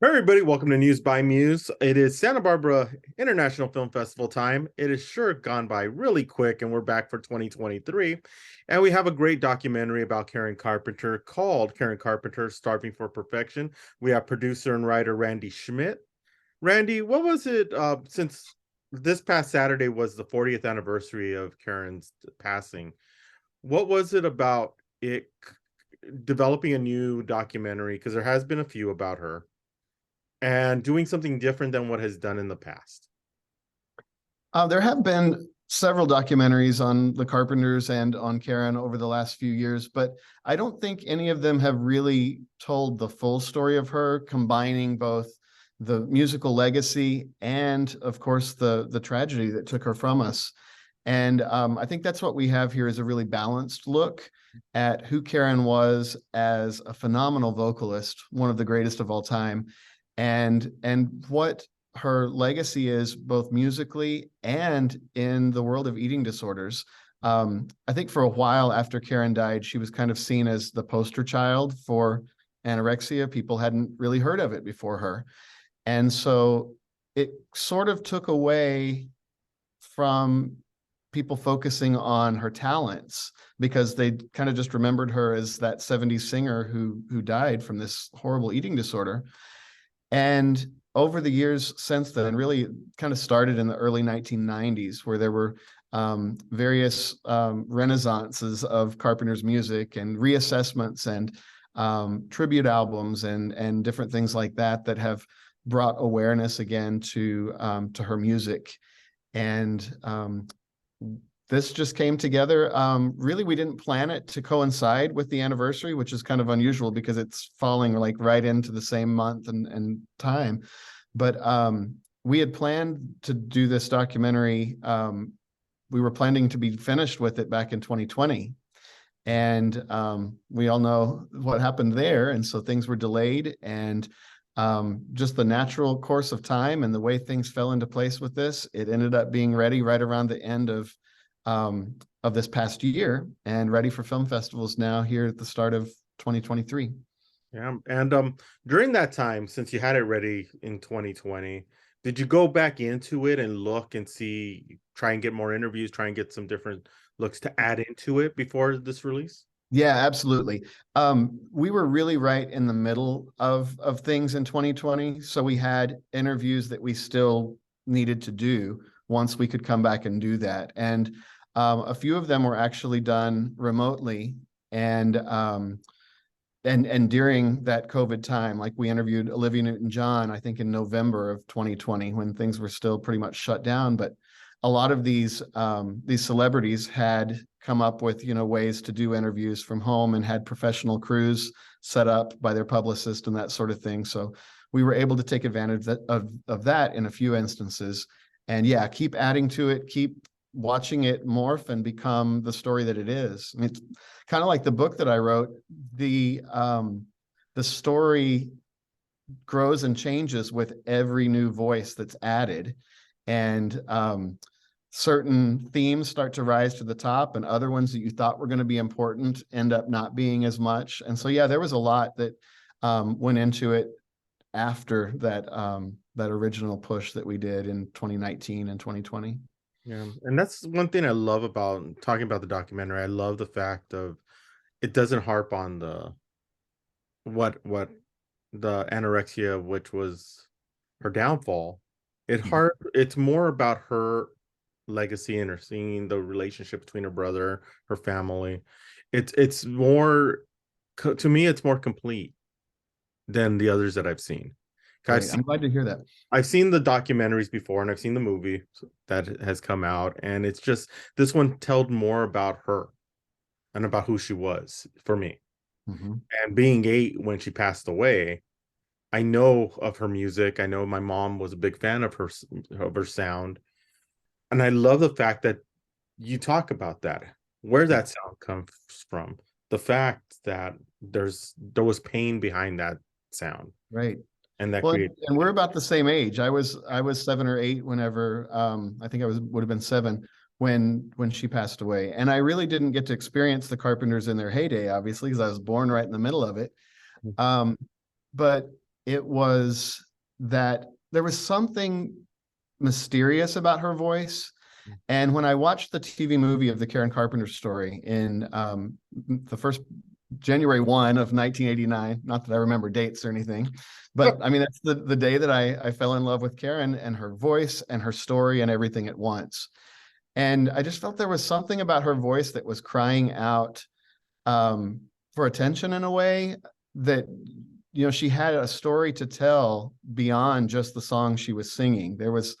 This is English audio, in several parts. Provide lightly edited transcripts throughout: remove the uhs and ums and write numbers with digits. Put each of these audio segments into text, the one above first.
Hey everybody, welcome to News by Muse. It is Santa Barbara International Film Festival time. It has sure gone by really quick, and we're back for 2023. And we have a great documentary about Karen Carpenter called Karen Carpenter Starving for Perfection. We have producer and writer Randy Schmidt. Randy, what was it since this past Saturday was the 40th anniversary of Karen's passing? What was it about it developing a new documentary, because there has been a few about her, and doing something different than what has done in the past? There have been several documentaries on the Carpenters and on Karen over the last few years, but I don't think any of them have really told the full story of her, combining both the musical legacy and, of course, the tragedy that took her from us. And I think that's what we have here, is a really balanced look at who Karen was as a phenomenal vocalist, one of the greatest of all time, and what her legacy is both musically and in the world of eating disorders. I think for a while after Karen died, she was kind of seen as the poster child for anorexia. People hadn't really heard of it before her. And so it sort of took away from people focusing on her talents, because they kind of just remembered her as that 70s singer who died from this horrible eating disorder. And over the years since then, really kind of started in the early 1990s, where there were various renaissances of Carpenter's music and reassessments and tribute albums and different things like that that have brought awareness again to her music. And this just came together. Really, we didn't plan it to coincide with the anniversary, which is kind of unusual because it's falling like right into the same month and time. But we had planned to do this documentary. We were planning to be finished with it back in 2020. And we all know what happened there. And so things were delayed, and just the natural course of time and the way things fell into place with this, it ended up being ready right around the end of this past year, and ready for film festivals now here at the start of 2023. Yeah. And during that time, since you had it ready in 2020, did you go back into it and look and see, try and get more interviews, try and get some different looks to add into it before this release? Yeah, absolutely. We were really right in the middle of things in 2020. So we had interviews that we still needed to do once we could come back and do that. And a few of them were actually done remotely, and during that COVID time. Like, we interviewed Olivia Newton-John, I think in November of 2020, when things were still pretty much shut down. But a lot of these celebrities had come up with, ways to do interviews from home, and had professional crews set up by their publicist and that sort of thing. So we were able to take advantage of that in a few instances. And yeah, keep adding to it, keep watching it morph and become the story that it is. I mean, it's kind of like the book that I wrote. The story grows and changes with every new voice that's added. And certain themes start to rise to the top, and other ones that you thought were going to be important end up not being as much. And so, yeah, there was a lot that went into it after that original push that we did in 2019 and 2020. Yeah. And that's one thing I love about talking about the documentary. I love the fact of it doesn't harp on the what the anorexia, which was her downfall. It's more about her legacy and her seeing the relationship between her brother, her family. It's more, to me, it's more complete than the others that I've seen. Great. I'm glad to hear that. I've seen the documentaries before, and I've seen the movie that has come out, and it's just, this one told more about her and about who she was for me. Mm-hmm. And being 8 when she passed away, I know of her music. I know my mom was a big fan of her sound. And I love the fact that you talk about that, where that sound comes from, the fact that there was pain behind that sound. Right. And that and we're about the same age. I was 7 or 8 whenever I think would have been 7 when she passed away. And I really didn't get to experience the Carpenters in their heyday, obviously, because I was born right in the middle of it. But it was that there was something mysterious about her voice. And when I watched the TV movie of the Karen Carpenter story in the first January 1 of 1989, not that I remember dates or anything, but I mean, that's the day that I fell in love with Karen and her voice and her story and everything at once. And I just felt there was something about her voice that was crying out for attention in a way that, you know, she had a story to tell beyond just the song she was singing. There was,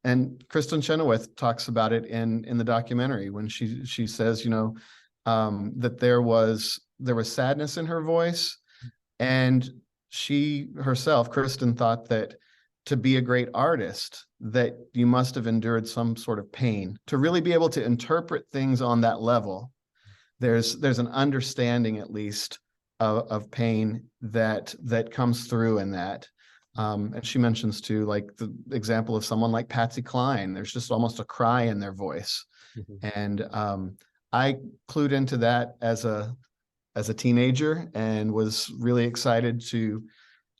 and Kristen Chenoweth talks about it in the documentary when she says, you know, that there was sadness in her voice, and she herself, Kristen, thought that to be a great artist, that you must have endured some sort of pain to really be able to interpret things on that level. There's an understanding, at least, of pain that comes through in that. And she mentions too, like the example of someone like Patsy Cline. There's just almost a cry in their voice. And I clued into that as a teenager and was really excited to,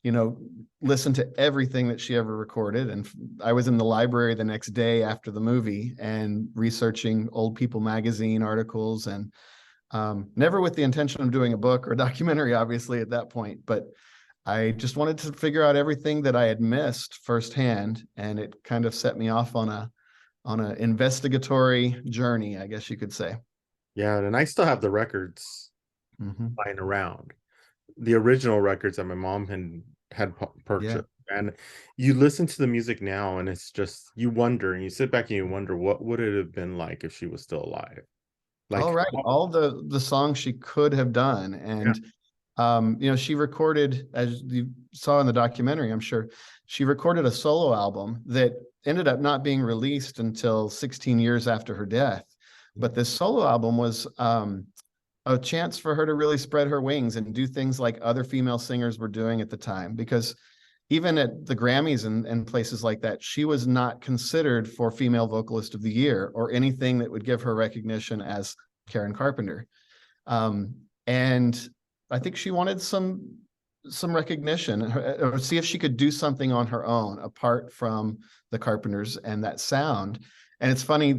you know, listen to everything that she ever recorded. And I was in the library the next day after the movie and researching Old People magazine articles, and never with the intention of doing a book or a documentary, obviously, at that point, but I just wanted to figure out everything that I had missed firsthand, and it kind of set me off on an investigatory journey, I guess you could say. Yeah, and I still have the records lying around, the original records that my mom had purchased. Yeah. And you listen to the music now, and it's just, you wonder, and you sit back and you wonder, what would it have been like if she was still alive? Like, all right, all the songs she could have done, and you know, she recorded, as you saw in the documentary, I'm sure, she recorded a solo album that ended up not being released until 16 years after her death. But this solo album was a chance for her to really spread her wings and do things like other female singers were doing at the time, because even at the Grammys and places like that, she was not considered for Female Vocalist of the Year or anything that would give her recognition as Karen Carpenter. And I think she wanted some recognition, or see if she could do something on her own apart from the Carpenters and that sound. And it's funny,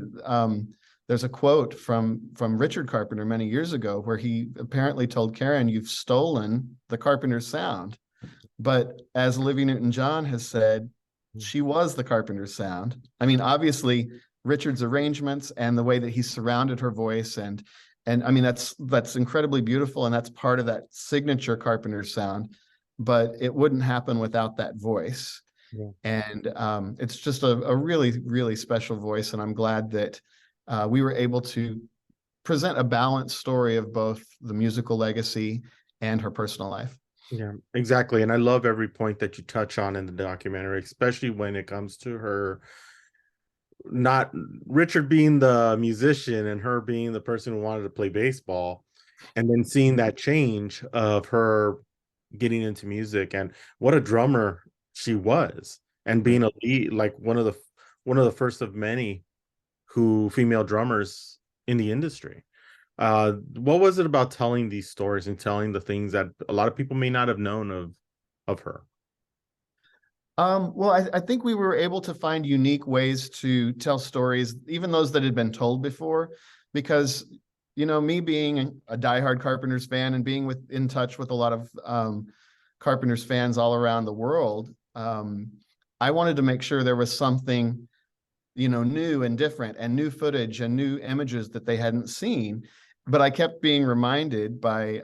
there's a quote from Richard Carpenter many years ago where he apparently told Karen, "You've stolen the Carpenters sound." But as Olivia Newton-John has said, she was the Carpenters sound. I mean, obviously, Richard's arrangements and the way that he surrounded her voice, and I mean, that's incredibly beautiful, and that's part of that signature Carpenter sound, but it wouldn't happen without that voice. Yeah. And it's just a really, really special voice, and I'm glad that we were able to present a balanced story of both the musical legacy and her personal life. Yeah, exactly. And I love every point that you touch on in the documentary, especially when it comes to her, not Richard being the musician and her being the person who wanted to play baseball, and then seeing that change of her getting into music and what a drummer she was, and being a lead, like one of the first of many female drummers in the industry. What was it about telling these stories and telling the things that a lot of people may not have known of her? Well, I think we were able to find unique ways to tell stories, even those that had been told before, because, you know, me being a diehard Carpenters fan and being in touch with a lot of Carpenters fans all around the world, I wanted to make sure there was something, you know, new and different, and new footage and new images that they hadn't seen. But I kept being reminded by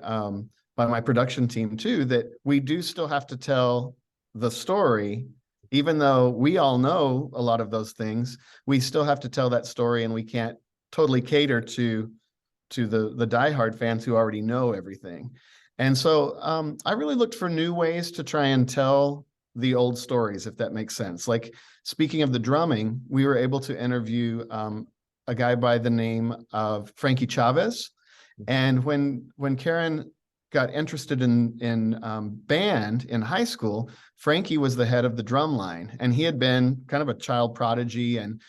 my production team too, that we do still have to tell the story, even though we all know a lot of those things. We still have to tell that story, and we can't totally cater to the diehard fans who already know everything. And so I really looked for new ways to try and tell the old stories, if that makes sense. Like, speaking of the drumming, we were able to interview a guy by the name of Frankie Chavez. And when Karen got interested in band in high school, Frankie was the head of the drum line, and he had been kind of a child prodigy and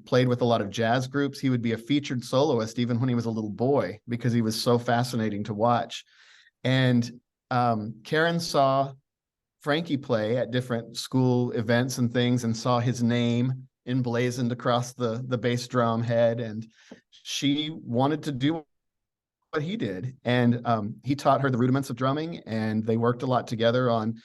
played with a lot of jazz groups. He would be a featured soloist even when he was a little boy, because he was so fascinating to watch. And Karen saw Frankie play at different school events and things, and saw his name emblazoned across the bass drum head, and she wanted to do what he did. And he taught her the rudiments of drumming, and they worked a lot together on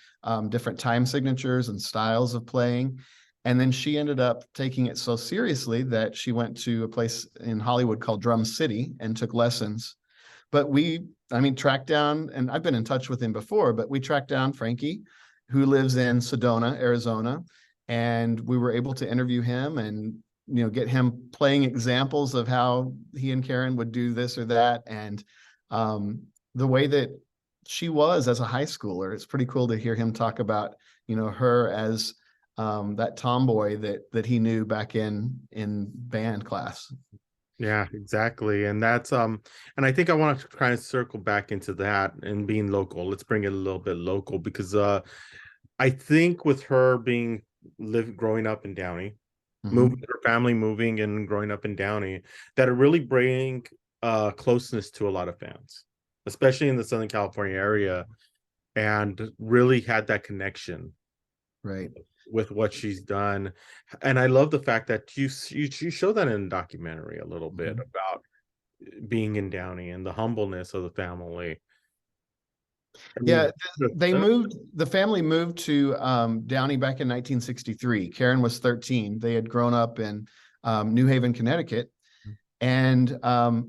different time signatures and styles of playing. And then she ended up taking it so seriously that she went to a place in Hollywood called Drum City and took lessons. But tracked down, and I've been in touch with him before, but we tracked down Frankie, who lives in Sedona, Arizona, and we were able to interview him and get him playing examples of how he and Karen would do this or that, and the way that she was as a high schooler. It's pretty cool to hear him talk about her as that tomboy that he knew back in band class. Yeah, exactly. And that's and I think I want to kind of circle back into that and being local. Let's bring it a little bit local, because I think with her growing up in Downey, moving her family, moving and growing up in Downey, that it really bring closeness to a lot of fans, especially in the Southern California area, and really had that connection Right. with what she's done. And I love the fact that you show that in the documentary a little bit about being in Downey and the humbleness of the family. Yeah, the family moved to Downey back in 1963. Karen was 13. They had grown up in New Haven, Connecticut, and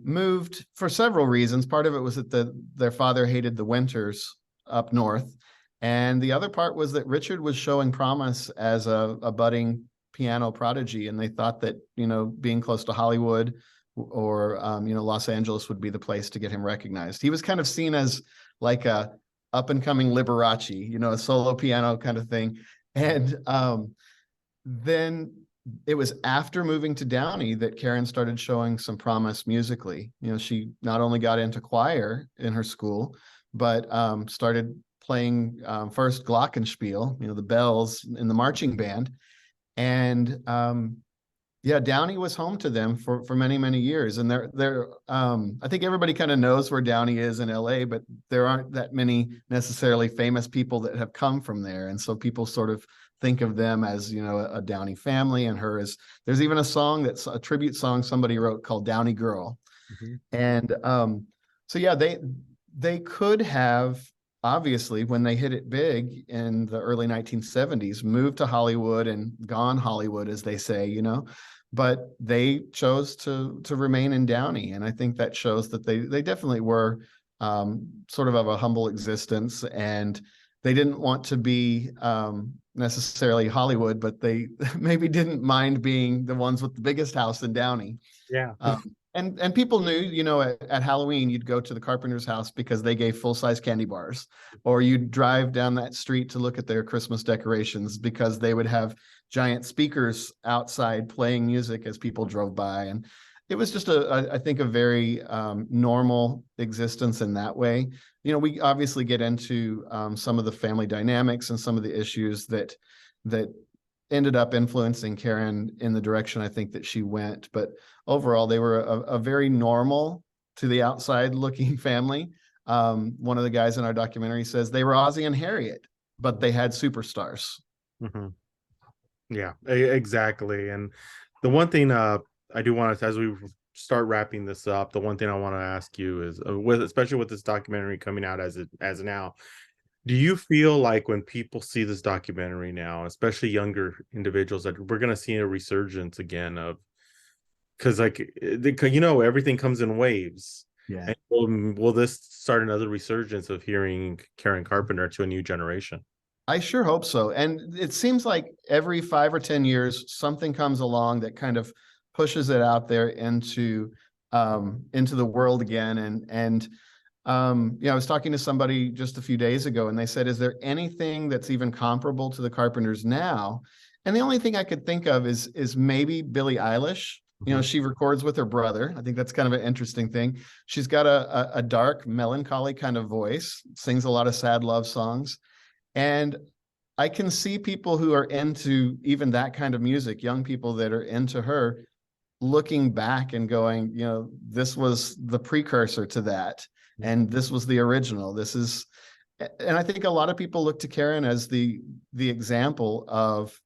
moved for several reasons. Part of it was that their father hated the winters up north. And the other part was that Richard was showing promise as a budding piano prodigy. And they thought that, being close to Hollywood or, Los Angeles would be the place to get him recognized. He was kind of seen as like a up and coming Liberace, a solo piano kind of thing. And then it was after moving to Downey that Karen started showing some promise musically. She not only got into choir in her school, but started playing first glockenspiel, the bells in the marching band. And Downey was home to them for many, many years. And I think everybody kind of knows where Downey is in LA, but there aren't that many necessarily famous people that have come from there. And so people sort of think of them as, a Downey family, and her as, there's even a song that's a tribute song somebody wrote called Downey Girl. And they could have, obviously, when they hit it big in the early 1970s, moved to Hollywood and gone Hollywood, as they say, but they chose to remain in Downey. And I think that shows that they definitely were sort of a humble existence, and they didn't want to be necessarily Hollywood, but they maybe didn't mind being the ones with the biggest house in Downey. Yeah. And people knew, at Halloween, you'd go to the Carpenter's house because they gave full-size candy bars, or you'd drive down that street to look at their Christmas decorations because they would have giant speakers outside playing music as people drove by. And it was just I think a very normal existence in that way. We obviously get into some of the family dynamics and some of the issues that ended up influencing Karen in the direction I think that she went. But overall, they were a very normal, to the outside looking family. One of the guys in our documentary says they were Ozzie and Harriet, but they had superstars. Yeah, exactly. And the one thing I do want to, as we start wrapping this up, the one thing I want to ask you is, especially with this documentary coming out as now, do you feel like when people see this documentary now, especially younger individuals, that we're going to see a resurgence again of, because everything comes in waves? Yeah. And will this start another resurgence of hearing Karen Carpenter to a new generation? I sure hope so. And it seems like every 5 or 10 years, something comes along that kind of pushes it out there into the world again. I was talking to somebody just a few days ago, and they said, is there anything that's even comparable to the Carpenters now? And the only thing I could think of is maybe Billie Eilish. She records with her brother. I think that's kind of an interesting thing. She's got a dark, melancholy kind of voice, sings a lot of sad love songs. And I can see people who are into even that kind of music, young people that are into her, looking back and going, this was the precursor to that. And this was the original. This is, And I think a lot of people look to Karen as the example of,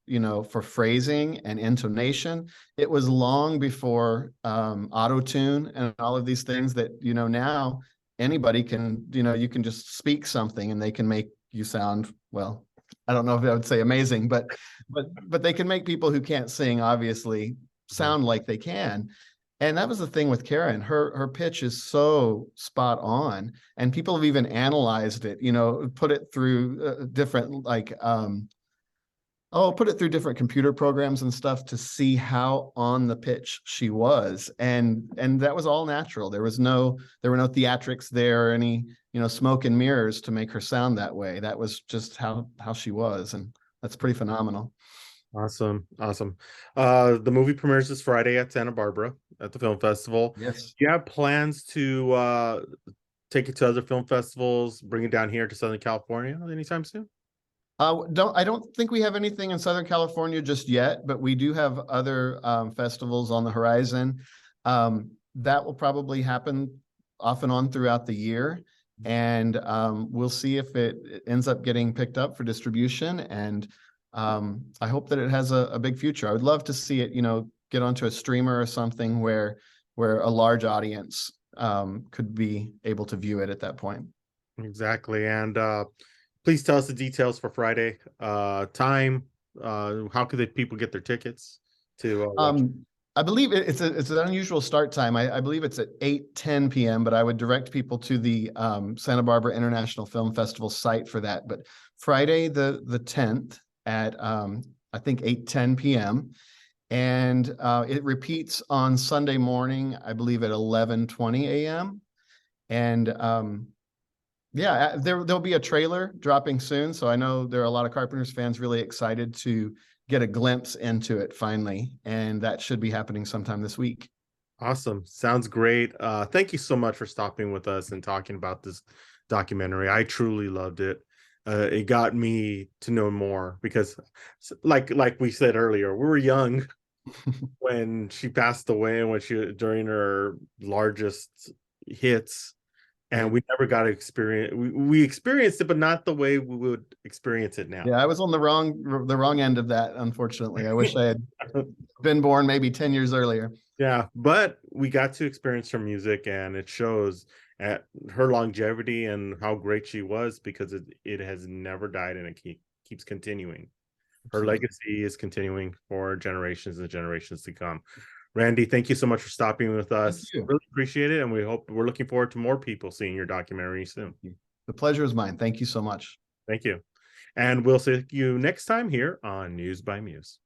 for phrasing and intonation. It was long before auto tune and all of these things that, now anybody can, you can just speak something and they can make you sound, well, I don't know if I would say amazing, but they can make people who can't sing obviously sound like they can. And that was the thing with Karen. Her pitch is so spot on, and people have even analyzed it. Put it through different put it through different computer programs and stuff to see how on the pitch she was, and that was all natural. There were no theatrics there, or any smoke and mirrors to make her sound that way. That was just how she was, and that's pretty phenomenal. Awesome. The movie premieres this Friday at Santa Barbara at the film festival. Yes. Do you have plans to take it to other film festivals, bring it down here to Southern California anytime soon? I don't think we have anything in Southern California just yet, but we do have other festivals on the horizon. That will probably happen off and on throughout the year. And we'll see if it ends up getting picked up for distribution. And I hope that it has a big future. I would love to see it, get onto a streamer or something where a large audience could be able to view it at that point. Exactly. And please tell us the details for Friday. Time. How could the people get their tickets to watch? I believe it's an unusual start time. I believe it's at 8:10 p.m., but I would direct people to the Santa Barbara International Film Festival site for that. But Friday the 10th at I think 8:10 p.m. And it repeats on Sunday morning, I believe at 11:20 a.m. And yeah, there'll be a trailer dropping soon. So I know there are a lot of Carpenters fans really excited to get a glimpse into it finally. And that should be happening sometime this week. Awesome. Sounds great. Thank you so much for stopping with us and talking about this documentary. I truly loved it. It got me to know more because like we said earlier, we were young when she passed away and during her largest hits. And we never got to experience. We experienced it, but not the way we would experience it now. Yeah, I was on the wrong end of that. Unfortunately, I wish I had been born maybe 10 years earlier. Yeah, but we got to experience her music, and it shows at her longevity and how great she was, because it has never died, and it keeps continuing. Her legacy is continuing for generations and generations to come. Randy, thank you so much for stopping with us. Really appreciate it. And we're looking forward to more people seeing your documentary soon. The pleasure is mine. Thank you so much. Thank you. And we'll see you next time here on Muse by Muse.